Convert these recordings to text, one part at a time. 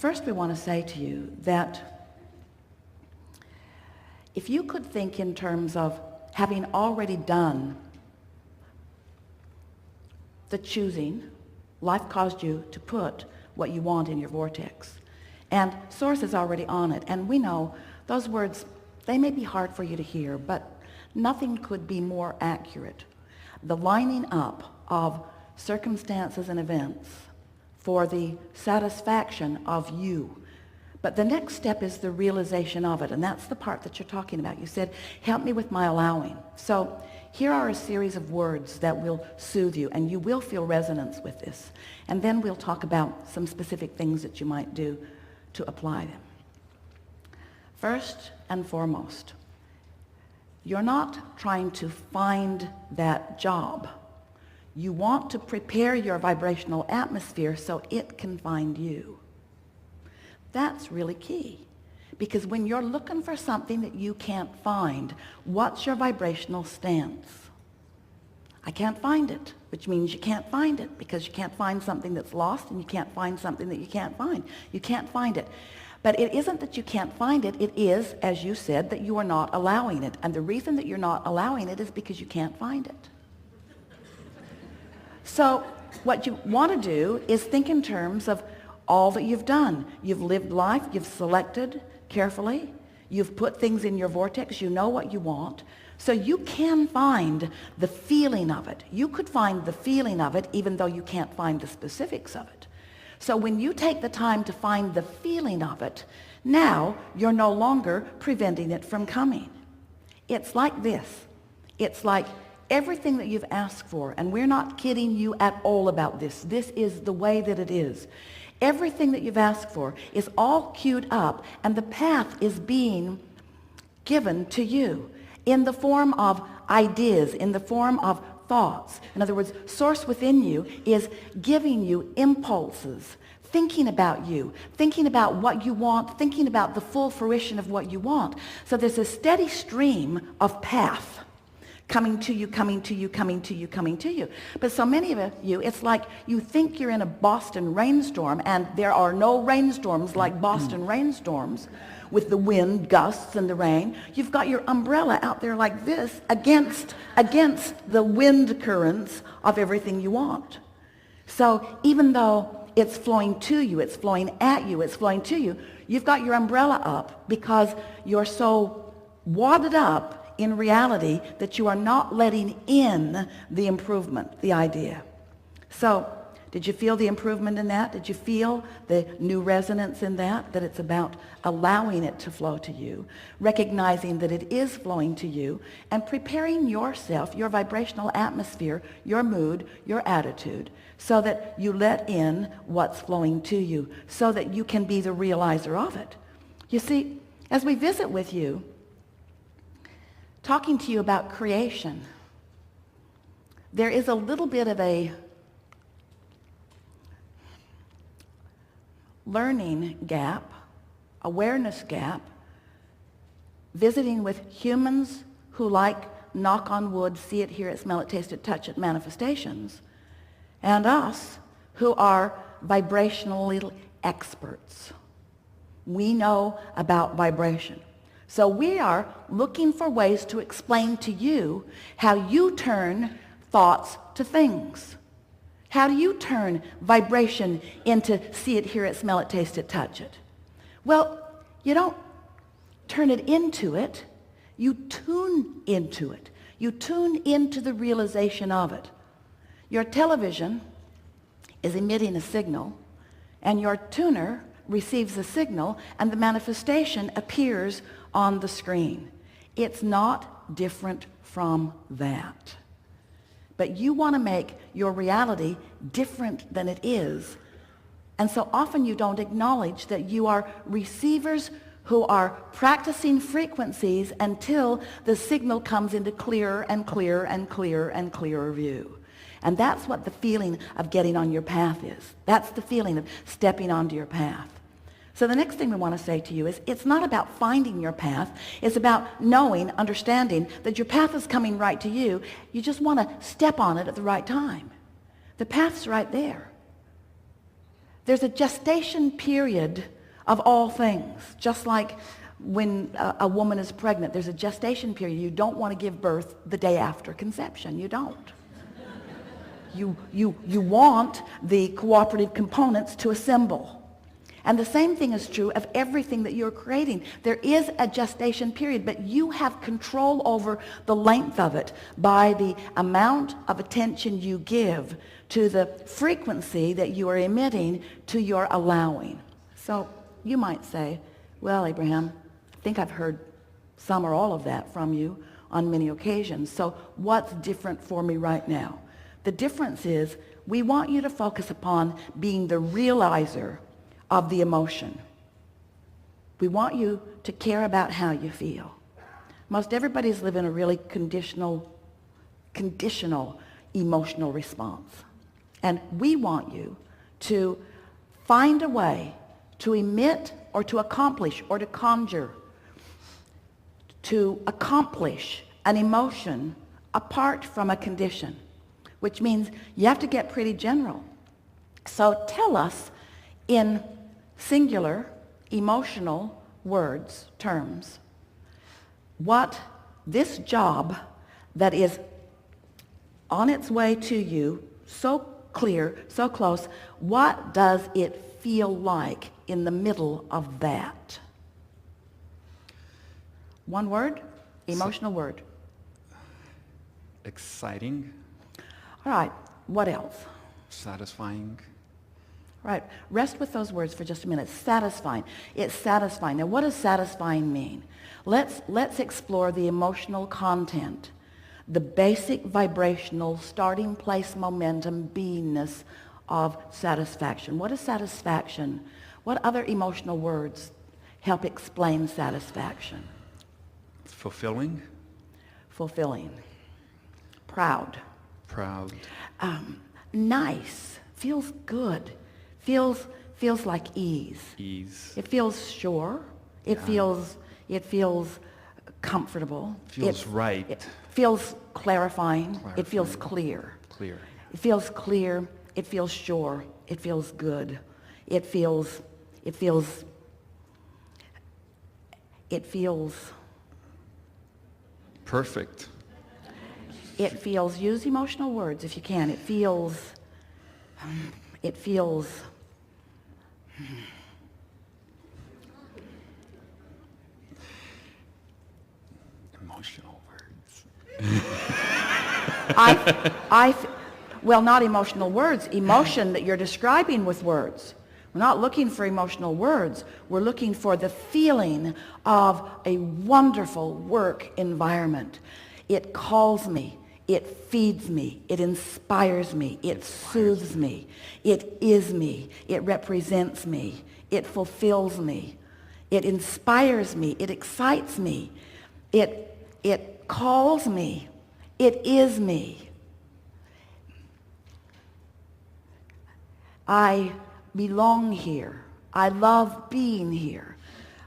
First, we want to say to you that if you could think in terms of having already done the choosing, life caused you to put what you want in your vortex. And Source is already on it. And we know those words, they may be hard for you to hear, but nothing could be more accurate. The lining up of circumstances and events for the satisfaction of you. But the next step is the realization of it, and that's the part that you're talking about. You said, help me with my allowing. So here are a series of words that will soothe you, and you will feel resonance with this. And then we'll talk about some specific things that you might do to apply them. First and foremost, you're not trying to find that job. You want to prepare your vibrational atmosphere so it can find you. That's really key. Because when you're looking for something that you can't find, what's your vibrational stance? I can't find it, which means you can't find it, because you can't find something that's lost, and you can't find something that you can't find. You can't find it. But it isn't that you can't find it. It is, as you said, that you are not allowing it. And the reason that you're not allowing it is because you can't find it. So what you want to do is think in terms of all that you've done. You've lived life. You've selected carefully. You've put things in your vortex. You know what you want. So you can find the feeling of it. You could find the feeling of it even though you can't find the specifics of it. So when you take the time to find the feeling of it, now you're no longer preventing it from coming. It's like this. It's like everything that you've asked for, and we're not kidding you at all about this. This is the way that it is. Everything that you've asked for is all queued up, and the path is being given to you in the form of ideas, in the form of thoughts. In other words, Source within you is giving you impulses, thinking about you, thinking about what you want, thinking about the full fruition of what you want. So there's a steady stream of path coming to you, coming to you, coming to you, coming to you. But so many of you, it's like you think you're in a Boston rainstorm, and there are no rainstorms like Boston rainstorms with the wind gusts and the rain. You've got your umbrella out there like this against the wind currents of everything you want. So even though it's flowing to you, it's flowing at you, it's flowing to you, you've got your umbrella up because you're so wadded up in reality that you are not letting in the improvement, the idea. So did you feel the improvement in that? Did you feel the new resonance in that? That it's about allowing it to flow to you, recognizing that it is flowing to you, and preparing yourself, your vibrational atmosphere, your mood, your attitude, so that you let in what's flowing to you, so that you can be the realizer of it. You see, as we visit with you, talking to you about creation, there is a little bit of a learning gap, awareness gap, visiting with humans who like, knock on wood, see it, hear it, smell it, taste it, touch it, manifestations, and us who are vibrational experts. We know about vibration. So we are looking for ways to explain to you how you turn thoughts to things. How do you turn vibration into see it, hear it, smell it, taste it, touch it? Well, you don't turn it into it. You tune into it. You tune into the realization of it. Your television is emitting a signal, and your tuner receives a signal, and the manifestation appears on the screen. It's not different from that. But you want to make your reality different than it is. And so often you don't acknowledge that you are receivers who are practicing frequencies until the signal comes into clearer and clearer and clearer and clearer view. And that's what the feeling of getting on your path is. That's the feeling of stepping onto your path. So the next thing we want to say to you is it's not about finding your path. It's about knowing, understanding that your path is coming right to you. You just want to step on it at the right time. The path's right there. There's a gestation period of all things. Just like when a woman is pregnant, there's a gestation period. You don't want to give birth the day after conception. You don't. You want the cooperative components to assemble. And the same thing is true of everything that you're creating. There is a gestation period, but you have control over the length of it by the amount of attention you give to the frequency that you are emitting to your allowing. So you might say, well, Abraham, I think I've heard some or all of that from you on many occasions. So what's different for me right now? The difference is we want you to focus upon being the realizer of the emotion. We want you to care about how you feel. Most everybody's living a really conditional emotional response. And we want you to find a way to emit or to accomplish or to conjure, to accomplish an emotion apart from a condition, which means you have to get pretty general. So tell us in singular, emotional words, terms, what this job that is on its way to you, so clear, so close, what does it feel like in the middle of that? One word, emotional word. Exciting. All right, what else? Satisfying. Right, rest with those words for just a minute. Satisfying. It's satisfying. Now, what does satisfying mean? Let's explore the emotional content, the basic vibrational starting place momentum beingness of satisfaction. What is satisfaction? What other emotional words help explain satisfaction? Fulfilling. Fulfilling. Proud. Proud. Nice. Feels good. Feels like ease. Ease. It feels sure. It feels comfortable. Feels right. It feels clarifying. It feels clear. Clear. It feels clear. It feels sure. It feels good. It feels perfect. It feels, use emotional words if you can. It feels emotional words. Well, not emotional words, emotion that you're describing with words. We're not looking for emotional words. We're looking for the feeling of a wonderful work environment. It calls me. It feeds me. It inspires me. It soothes me. It is me. It represents me. It fulfills me. It inspires me. It excites me. It calls me. It is me. I belong here. I love being here.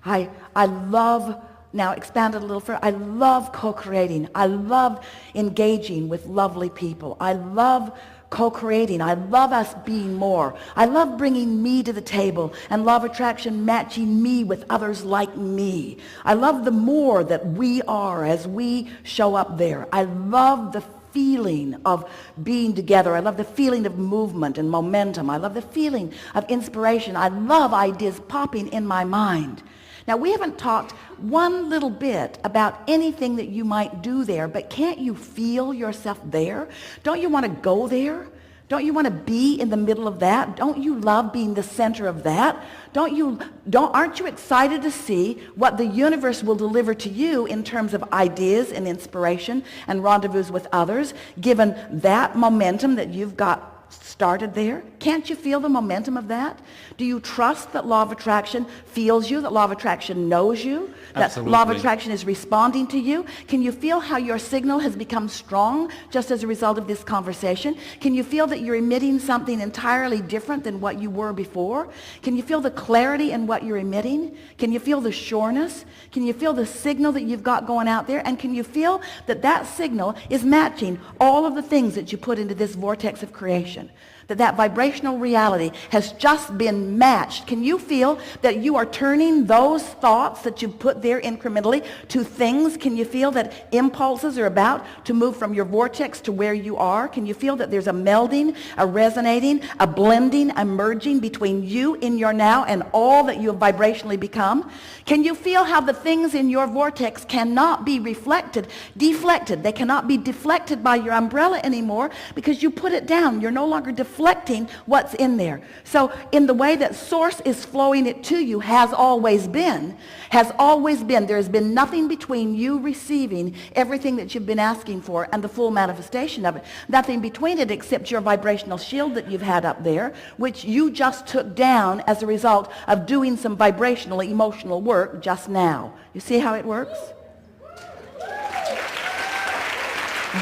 I love, now expand it a little further, I love co-creating. I love engaging with lovely people. I love co-creating. I love us being more. I love bringing me to the table and law of attraction matching me with others like me. I love the more that we are as we show up there. I love the feeling of being together. I love the feeling of movement and momentum. I love the feeling of inspiration. I love ideas popping in my mind. Now, we haven't talked one little bit about anything that you might do there, but can't you feel yourself there? Don't you want to go there? Don't you want to be in the middle of that? Don't you love being the center of that? Aren't you excited to see what the universe will deliver to you in terms of ideas and inspiration and rendezvous with others, given that momentum that you've got started there? Can't you feel the momentum of that? Do you trust that law of attraction feels you, that law of attraction knows you, that law of attraction is responding to you? Can you feel how your signal has become strong just as a result of this conversation? Can you feel that you're emitting something entirely different than what you were before? Can you feel the clarity in what you're emitting? Can you feel the sureness? Can you feel the signal that you've got going out there? And can you feel that that signal is matching all of the things that you put into this vortex of creation? that vibrational reality has just been matched. Can you feel that you are turning those thoughts that you put there incrementally to things? Can you feel that impulses are about to move from your vortex to where you are? Can you feel that there's a melding, a resonating, a blending, a merging between you in your now and all that you have vibrationally become? Can you feel how the things in your vortex cannot be deflected? They cannot be deflected by your umbrella anymore because you put it down. You're no longer deflecting what's in there. So in the way that source is flowing it to you has always been. There has been nothing between you receiving everything that you've been asking for and the full manifestation of it. Nothing between it except your vibrational shield that you've had up there, which you just took down as a result of doing some vibrational, emotional work just now. You see how it works?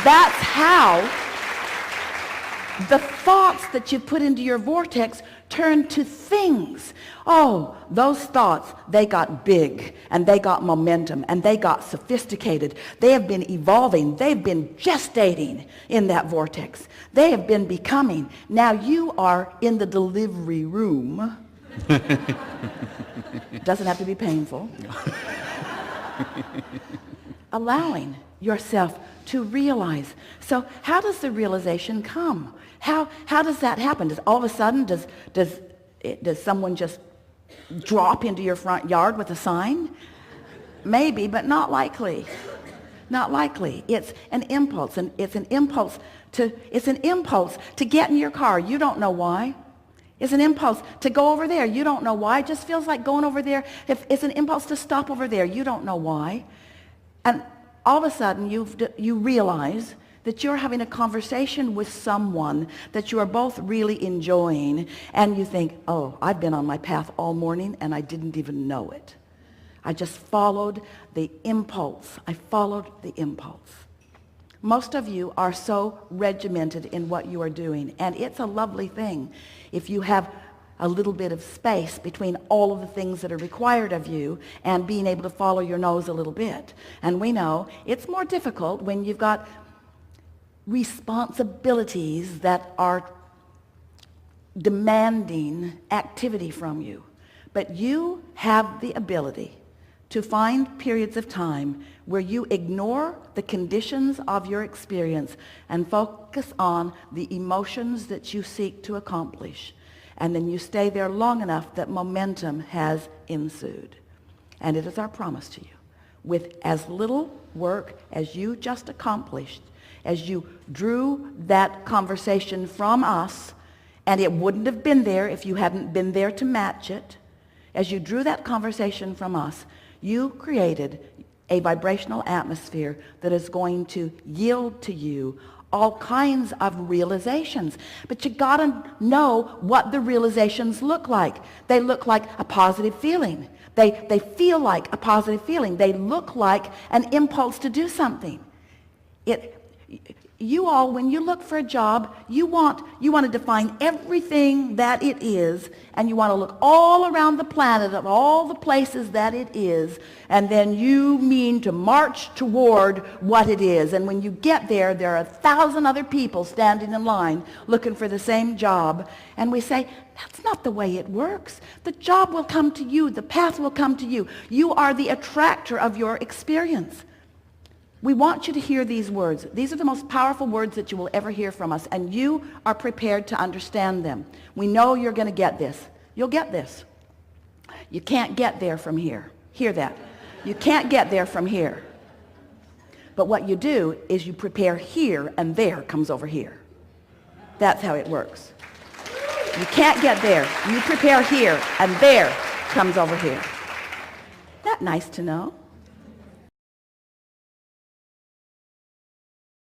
That's how the thoughts that you put into your vortex turn to things. Oh, those thoughts, they got big and they got momentum and they got sophisticated. They have been evolving. They've been gestating in that vortex. They have been becoming. Now you are in the delivery room. Doesn't have to be painful. Allowing yourself to realize. So how does the realization come? How does that happen? Does all of a sudden does someone just drop into your front yard with a sign? Maybe, but not likely. Not likely. It's an impulse, and it's an impulse to get in your car. You don't know why. It's an impulse to go over there. You don't know why. It just feels like going over there. If it's an impulse to stop over there. You don't know why. And all of a sudden you realize that you're having a conversation with someone that you are both really enjoying, and you think, oh, I've been on my path all morning and I didn't even know it. I just followed the impulse. I followed the impulse. Most of you are so regimented in what you are doing, and it's a lovely thing if you have a little bit of space between all of the things that are required of you and being able to follow your nose a little bit. And we know it's more difficult when you've got responsibilities that are demanding activity from you. But you have the ability to find periods of time where you ignore the conditions of your experience and focus on the emotions that you seek to accomplish. And then you stay there long enough that momentum has ensued. And it is our promise to you, with as little work as you just accomplished, as you drew that conversation from us, and it wouldn't have been there if you hadn't been there to match it, as you drew that conversation from us, you created a vibrational atmosphere that is going to yield to you all kinds of realizations. But you gotta know what the realizations look like. They look like a positive feeling. They feel like a positive feeling. They look like an impulse to do something. You all, when you look for a job, you want to define everything that it is, and you want to look all around the planet of all the places that it is, and then you mean to march toward what it is. And when you get there, there are 1,000 other people standing in line looking for the same job. And we say, that's not the way it works. The job will come to you. The path will come to you. You are the attractor of your experience. We want you to hear these words. These are the most powerful words that you will ever hear from us, and you are prepared to understand them. We know you're going to get this. You'll get this. You can't get there from here. Hear that. You can't get there from here. But what you do is you prepare here, and there comes over here. That's how it works. You can't get there. You prepare here, and there comes over here. Isn't that nice to know?